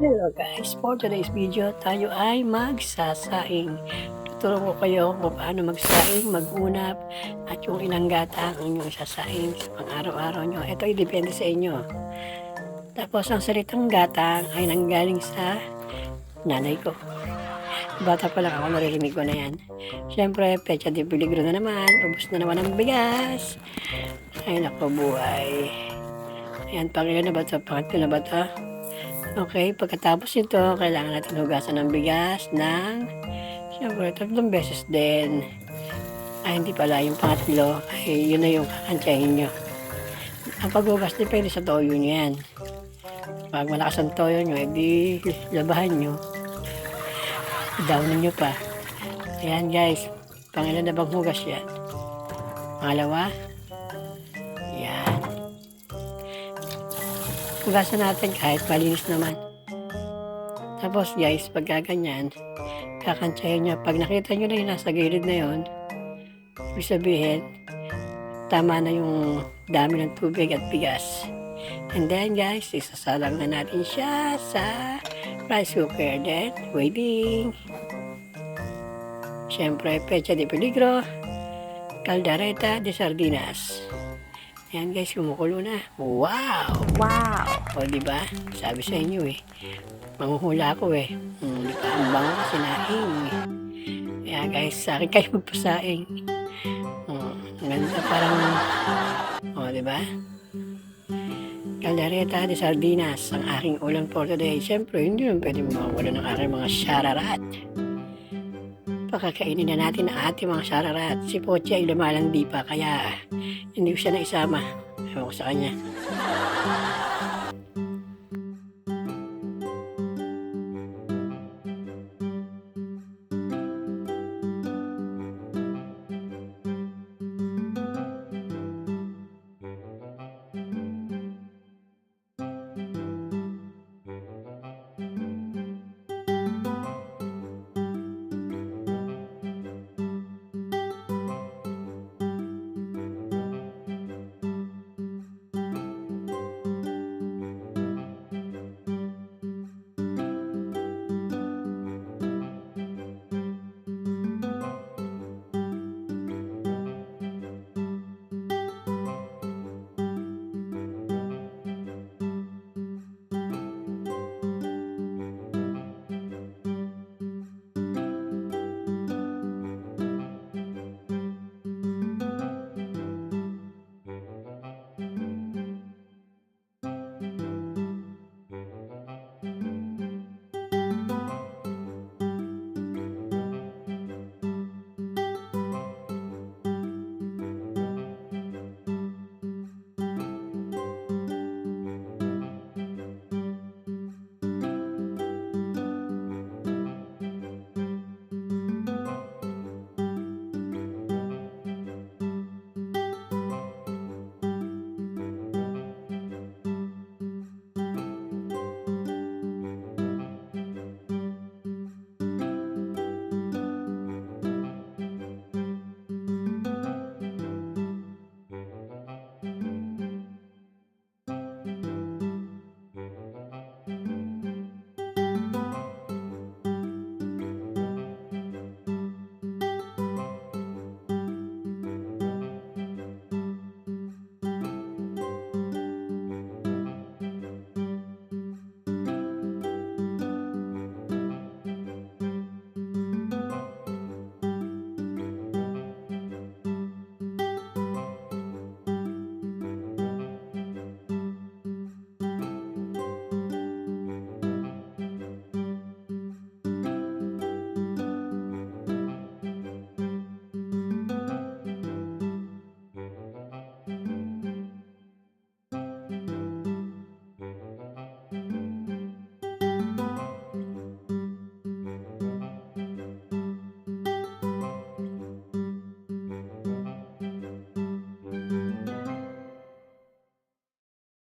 Hello guys, for today's video tayo ay magsasaing. Tuturo ko kayo kung paano magsaing, magunap at yung ilang gata ang inyong sasaing sa pang-araw-araw nyo. Ito ay depende sa inyo. Tapos ang salitang gata ay nanggaling sa nanay ko. Bata pa lang ako, naririnig ko na yan. Siyempre, pecha de peligro na naman, ubos na naman ang bigas. Ay nako buhay. Ayan, pangilan na ba ito? Pangatlo na ba ito? Okay, pagkatapos nito, kailangan natin hugasan ng bigas ng siyempre 3 beses din. Ay, hindi pala yung pangatlo. Ay, yun na yung kakantsahin nyo. Ang paghugas depende sa toyo nyo yan. Pag malakas ang toyo nyo, edi labahan nyo. Downin nyo pa. Ayan guys, pangilan na bang hugas yan? Pangalawa? Yan. Hugasan natin kahit malinis naman. Tapos guys, pagka ganyan, kakantsahin nyo. Pag nakita nyo na yung nasa gilid na yun, ibig sabihin, tama na yung dami ng tubig at bigas. And then guys, isasalang na natin siya sa rice cooker. Then, waiting. Siyempre, pecha de peligro, caldereta de sardinas. Ayan guys, kumukulo na. Wow! Wow! O diba? Sabi sa inyo eh. Manghuhula ako eh. Diba? Ang bango kasi naing. Kaya guys, sa akin kayo magpasaing. Ganda parang, diba? Caldereta de sardinas, ang aking ulam for today. Siyempre, hindi naman pwede mawala ng aking mga shararat. Pakakainin na natin ang ating mga shararat. Si Pochi ay lumalandi pa, kaya hindi ko siya naisama. Ewan ko sa kanya.